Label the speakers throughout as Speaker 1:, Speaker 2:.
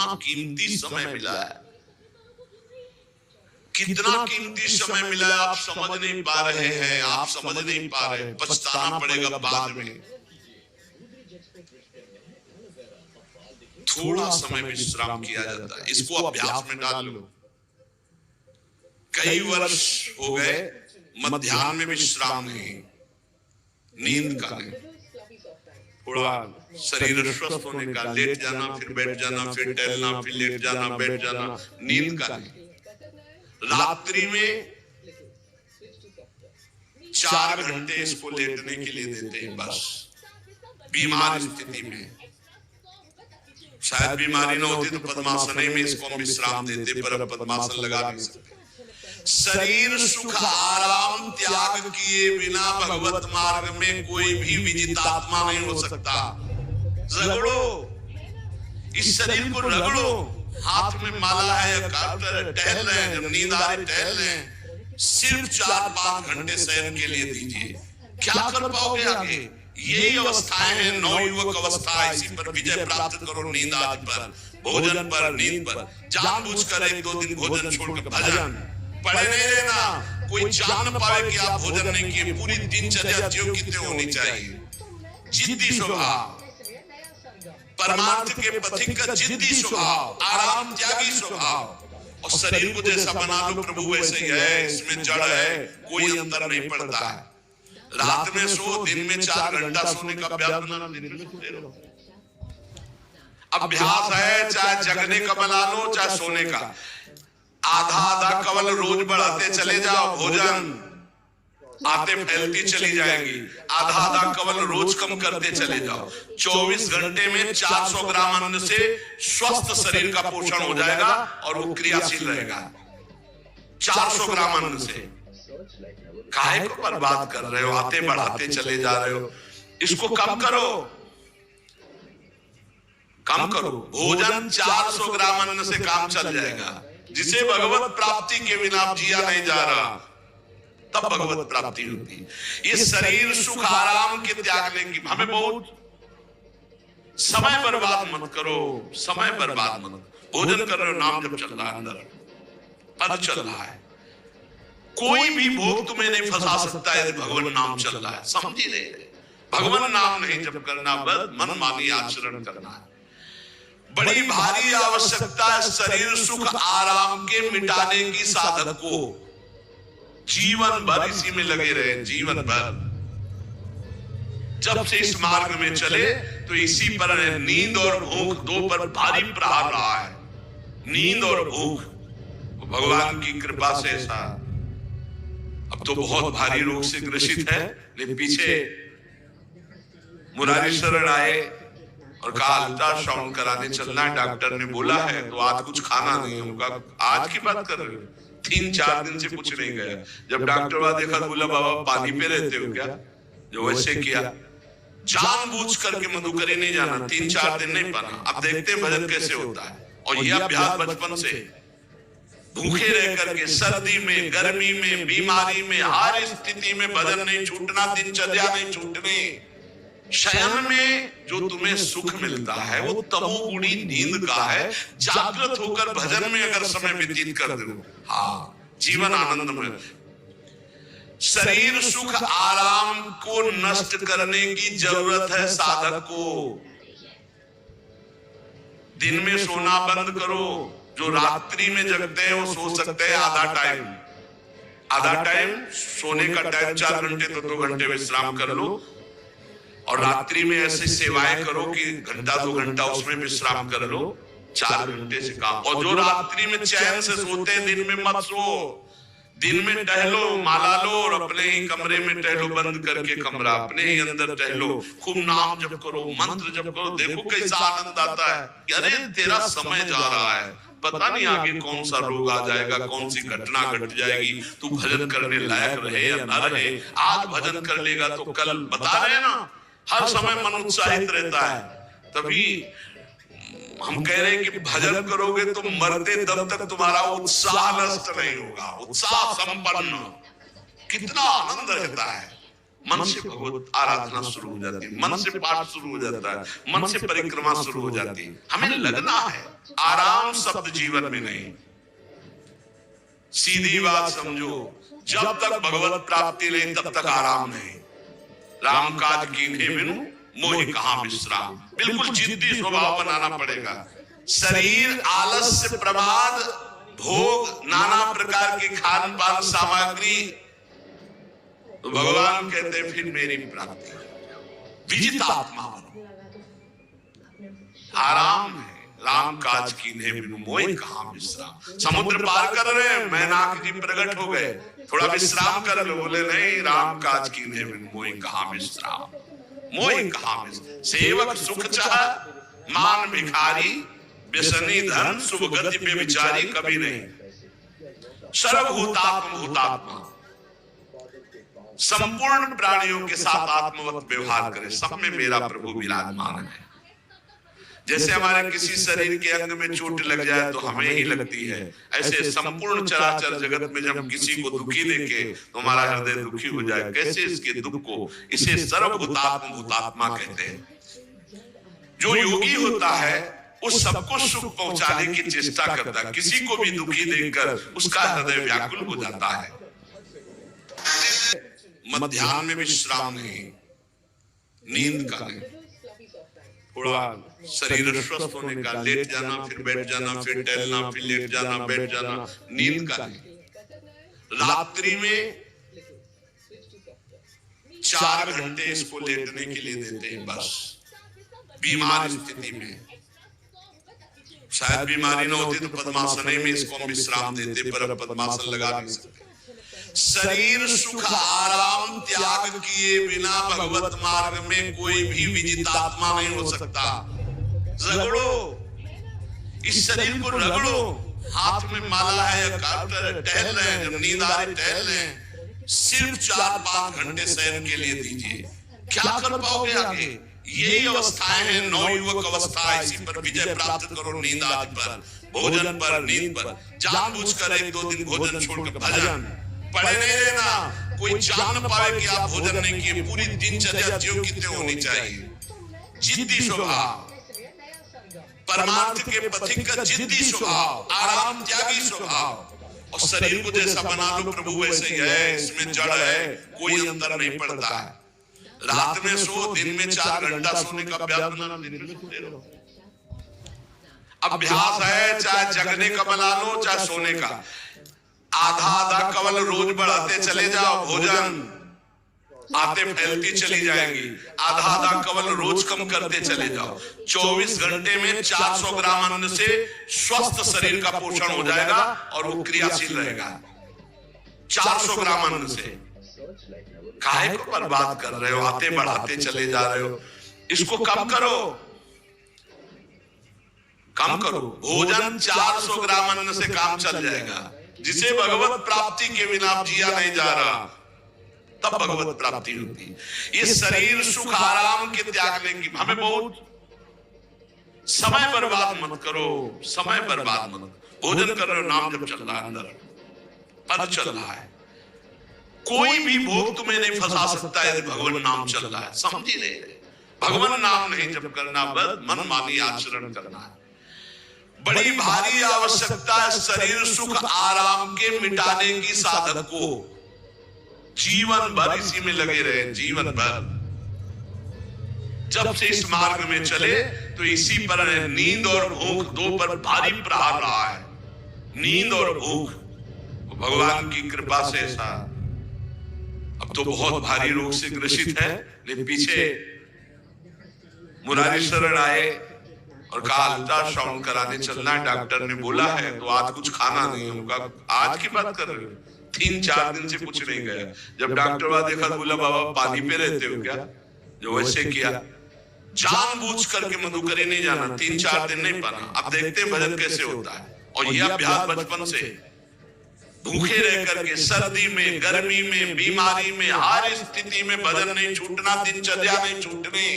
Speaker 1: कितना कीमती समय मिला है, कितना कीमती समय मिला है, आप समझ नहीं पा रहे हैं, आप समझ नहीं पा रहे, पछताना पड़ेगा बाद में। थोड़ा समय विश्राम किया जाता है, इसको अभ्यास में डाल लो। कई वर्ष हो गए मध्याह्न में विश्राम नहीं, नींद का नहीं, थोड़ा शरीर स्वस्थ होने का, लेट जाना फिर बैठ जाना, फिर टहलना, फिर लेट जाना बैठ जाना, नींद का नहीं। रात्रि में 4 घंटे इसको लेटने के लिए देते हैं बस। बीमार स्थिति में, शायद बीमारी ना होती तो पद्मासन में इसको हम विश्राम देते, पर पद्मासन लगा नहीं सकते। शरीर सुख आराम त्याग किए बिना भगवत मार्ग में कोई भी विजितात्मा नहीं हो सकता। रगड़ो, इस शरीर को रगड़ो, हाथ में माला है, टहल रहे हैं, जब नींद आ रही टहल रहे हैं, सिर्फ 4-5 घंटे शयन के लिए दीजिए। क्या कर पाओगे आगे? यही अवस्थाएं हैं, नवयुवक अवस्था। इसी पर विजय प्राप्त करो, नींद आदि पर, भोजन पर, नींद पर। जानबूझकर 1-2 दिन भोजन छोड़कर भजन पढ़े नहीं रहना। कोई जान न पाए कि आप भोजन नहीं किए। पूरी दिनचर्या ज्यों की त्यों होनी चाहिए। जिद्दी स्वभाव, परमार्थ के पथिक का जिद्दी स्वभाव, आराम त्यागी स्वभाव। और शरीर को जैसा बना लो प्रभु वैसे ही है, इसमें जड़ है, कोई अंतर नहीं पड़ता है। रात में सो, दिन में 4 घंटा सोने का अभ्यास बनाना, दिन में सोते रहो। अभ्यास है, चाहे जगने का बना लो चाहे सोने का। आधा कवल रोज बढ़ाते चले जाओ, भोजन आते फैलती चली जाएगी। आधा कवल रोज कम करते चले जाओ। 24 घंटे में 400 ग्राम अन्न से स्वस्थ शरीर का पोषण हो जाएगा और वो क्रियाशील रहेगा। 400 ग्राम अन्न से काहे को बर्बाद कर रहे हो? आते बढ़ाते चले जा रहे हो। इसको कम करो, कम करो। भोजन 400 ग्राम अन्न से काम चल जाएगा। जिसे भगवत प्राप्ति के बिना जिया नहीं जा रहा, तब भगवत प्राप्ति होती। ये शरीर सुख आराम के त्यागने की, हमें बहुत समय बर्बाद मत करो, समय बर्बाद मत। भोजन कर रहे हो, नाम जब चल रहा है, अंदर पद चल रहा है। कोई भी भोग तुम्हें नहीं फंसा सकता यदि भगवान नाम चल रहा है। समझी नहीं? भगवान नाम नहीं जब करना, बस मन मानी आचरण करना है। बड़ी भारी आवश्यकता है शरीर सुख आराम के मिटाने की साधक को। जीवन भर इसी में लगे रहे, जीवन भर। जब से इस मार्ग में चले तो इसी पर नींद और भूख, 2 पर भारी प्रहार रहा है। नींद और भूख, भगवान की कृपा से ऐसा। अब तो बहुत भारी रोग से ग्रसित है, लेकिन पीछे मुरारी शरण आए और कहा अल्ट्रासाउंड कराने चलना है, डॉक्टर ने बोला है, तो आज कुछ खाना नहीं होगा। आज की बात कर रहे हो? 3-4 दिन से कुछ नहीं गया। जब डॉक्टर वहां देखा, बोला बाबा पानी पे रहते हो क्या? जो वैसे किया, जानबूझ करके मधुकरी नहीं जाना। 3-4 दिन नहीं पाना। अब देखते हैं भजन कैसे होता है। और यह अभ्यास बचपन से, भूखे रह करके, सर्दी में, गर्मी में, बीमारी में, हर स्थिति में भजन नहीं छूटना, दिनचर्या नहीं छूटनी। शयन में जो तुम्हें सुख मिलता है वो तमोगुणी नींद का है। जागृत होकर भजन में अगर समय व्यतीत कर दो, हाँ, जीवन आनंद में। शरीर सुख आराम को नष्ट करने की जरूरत है साधक को। दिन में सोना बंद करो। जो रात्रि में जगते हैं वो सो सकते हैं आधा टाइम। आधा टाइम सोने का टाइम 4 घंटे तो 2 घंटे विश्राम कर लो। और रात्रि में ऐसी सेवाएं करो कि 1-2 घंटा उसमें विश्राम कर लो। 4 घंटे से काम। और जो रात्रि में चैन से सोते हैं, दिन में मत सो। दिन में टहलो, माला लो और अपने ही कमरे में टहलो, बंद करके कमरा, अपने ही अंदर टहलो। खूब नाम जप करो, मंत्र जप करो। देखो कैसा आनंद आता है। अरे तेरा समय जा रहा है, पता नहीं आगे कौन सा रोग आ जाएगा, कौन सी घटना घट जाएगी। तू भजन करने लायक रहे या ना रहे, आज भजन कर लेगा तो कल, बता रहे ना, हर समय मन उत्साहित रहता है। तभी हम कह रहे हैं कि भजन करोगे तो मरते दम तक तुम्हारा उत्साह नष्ट नहीं होगा। उत्साह संपन्न, कितना आनंद रहता है। मन से भगवत आराधना शुरू हो जाती है, मन से पाठ शुरू हो जाता है, मन से परिक्रमा शुरू हो जाती है। हमें लगना है, आराम शब्द जीवन में नहीं। सीधी बात समझो, जब तक भगवत प्राप्ति नहीं तब तक आराम नहीं। राम काज कीन्हे बिनु मोहि कहां विश्राम। बिल्कुल जिद्दी स्वभाव बनाना पड़ेगा। शरीर आलस्य, प्रमाद, भोग, नाना प्रकार के खान पान सामग्री, तो भगवान कहते हैं फिर मेरी प्राप्ति। विजितात्मा बनो, आराम है। राम काज कीन्हे बिनु मोहि कहां विश्राम। समुद्र पार कर रहे हैं, मैनाक जी प्रकट हो गए, थोड़ा विश्राम कर लो। बोले नहीं, राम काज कीन्हे बिनु मोहि कहां विश्राम, मोहि कहां विश्राम। सेवक सुख चाह, मान भिखारी, व्यसनी धन, शुभ गति पे विचारी कभी नहीं। सर्वभूतात्म भूतात्मा, संपूर्ण प्राणियों के साथ आत्मवत व्यवहार करे, सब में मेरा प्रभु विराजमान है। जैसे हमारे किसी शरीर के अंग में चोट लग जाए तो हमें ही लगती है, ऐसे संपूर्ण चराचर जगत में जब किसी को दुखी देखे तो हमारा हृदय दुखी हो जाए। कैसे इसके दुख को, इसे सर्वभूतात्म भूतात्मा कहते हैं। जो योगी होता है उस सबको सुख पहुंचाने की चेष्टा करता है, किसी को भी दुखी देखकर उसका हृदय व्याकुल हो जाता है। मध्याह्न में विश्राम नहीं, नींद का नहीं, थोड़ा शरीर स्वस्थ होने का, लेट जाना फिर बैठ जाना, फिर टहलना, फिर लेट जाना बैठ जाना, नींद का नहीं। रात्रि में 4 घंटे इसको लेटने के लिए देते हैं बस। बीमार स्थिति में, शायद बीमारी न होती तो पद्मासन में इसको हम विश्राम देते, पर पद्मासन लगा नहीं सकते। शरीर सुख आराम त्याग किए बिना भगवत मार्ग में कोई भी विजितात्मा नहीं हो सकता। रगड़ो, इस शरीर को रगड़ो, हाथ में माला है, टहल रहे हैं, जब नींद आ रही टहल रहे हैं, सिर्फ 4-5 घंटे शयन के लिए दीजिए। क्या कर पाओगे आगे? यही अवस्थाएं हैं, नवयुवक अवस्था। इसी पर विजय प्राप्त करो, नींद आदि पर, भोजन पर, नींद पर। जानबूझकर 1-2 दिन भोजन छोड़कर भजन पढ़ने देना। कोई जान न पाए कि आप भोजन नहीं किए। पूरी दिनचर्या ज्यों की त्यों होनी चाहिए। जिद्दी स्वभाव, परमार्थ के पथिक का जिद्दी स्वभाव, आराम त्यागी स्वभाव। और शरीर को जैसा बना लो प्रभु वैसे ही है, इसमें जड़ है, कोई अंतर नहीं पड़ता है। रात में सो, दिन में 4 घंटा सोने का अभ्यास बनाना, दिन में सोते रहो। अभ्यास है, चाहे जगने का बना लो चाहे सोने का। आधा कवल रोज बढ़ाते चले जाओ, भोजन आते फैलती चली जाएंगी। आधा कवल रोज कम करते चले जाओ। 24 घंटे में 400 ग्राम अन्न से स्वस्थ शरीर का पोषण हो जाएगा और वो क्रियाशील रहेगा। 400 ग्राम अन्न से काहे को बर्बाद कर रहे हो? आते बढ़ाते चले जा रहे हो। इसको कम करो, कम करो। भोजन 400 ग्राम अन्न से काम चल जाएगा। जिसे भगवत प्राप्ति के बिना जिया नहीं जा रहा, तब भगवत प्राप्ति होती है। ये शरीर सुख आराम के त्यागने की, हमें बहुत समय बर्बाद मत करो, समय बर्बाद मत। भोजन कर रहे हो, नाम जब चल रहा है, अंदर पद चल रहा है। कोई भी भोग तुम्हें नहीं फंसा सकता यदि भगवान नाम चल रहा है। समझी नहीं? भगवान नाम नहीं जब करना, बस मन मानी आचरण करना है। बड़ी भारी आवश्यकता है शरीर सुख आराम के मिटाने की साधक को। जीवन भर इसी में लगे रहे, जीवन भर। जब से इस मार्ग में चले तो इसी पर नींद और भूख 2 पर भारी प्रहार रहा है। नींद और भूख भगवान की कृपा से ऐसा। अब तो बहुत भारी रोग से ग्रसित है, लेकिन पीछे मुरारी शरण आए और कहा अल्ट्रासाउंड कराने चलना है। डॉक्टर ने बोला है तो आज कुछ खाना नहीं होगा। आज की बात कर रहे हो? 3-4 दिन से कुछ नहीं गया। जब डॉक्टर वहां देखा तो बोला बाबा पानी पे रहते हो क्या? जो वैसे किया, जानबूझ करके मधुकरी नहीं जाना। 3-4 दिन नहीं पाना। अब देखते हैं भजन कैसे होता है। और यह अभ्यास बचपन से भूखे रह करके, सर्दी में, गर्मी में, बीमारी में, हर स्थिति में भजन नहीं छूटना, दिनचर्या नहीं छूटनी।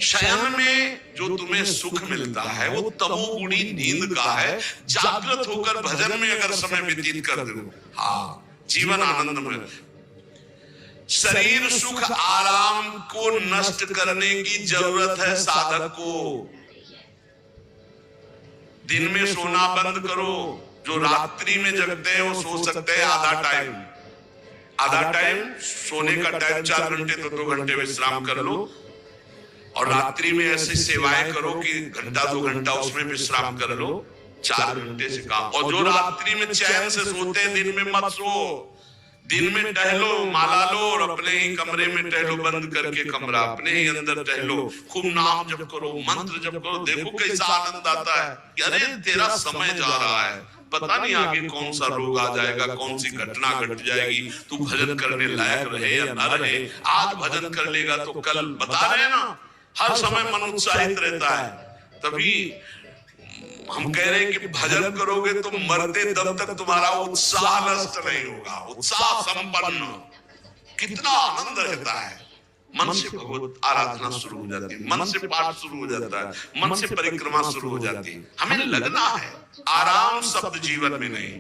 Speaker 1: शयन में जो तुम्हें सुख मिलता है वो तमोगुणी नींद का है। जागृत होकर भजन में अगर समय व्यतीत कर दो, हाँ, जीवन आनंद में। शरीर सुख आराम को नष्ट करने की जरूरत है साधक को। दिन में सोना बंद करो। जो रात्रि में जगते हैं वो सो सकते हैं आधा टाइम सोने का टाइम 4 घंटे तो 2 घंटे विश्राम कर लो, और रात्रि में ऐसी सेवाएं करो कि घंटा 2 घंटा उसमें विश्राम कर लो, 4 घंटे से काम। और जो रात्रि में चैन से सोते हैं दिन में मत सो। दिन में टहलो, माला लो और अपने ही कमरे में टहलो, बंद करके कमरा, अपने ही अंदर टहलो, खूब नाम जप करो, मंत्र जप करो। देखो कैसा आनंद आता है। अरे तेरा समय जा रहा है, पता नहीं आगे कौन सा रोग आ जाएगा, कौन सी घटना घट जाएगी। तू भजन करने लायक रहे या ना रहे, आज भजन कर लेगा तो कल, बता रहे ना, हर समय मन उत्साहित रहता है। तभी हम कह रहे हैं कि भजन करोगे तो मरते दम तक तुम्हारा उत्साह नष्ट नहीं होगा, उत्साह संपन्न। कितना आनंद रहता है। मन से भगवत आराधना शुरू हो जाती है, मन से पाठ शुरू हो जाता है, मन से परिक्रमा शुरू हो जाती है। हमें लगना है, आराम शब्द जीवन में नहीं।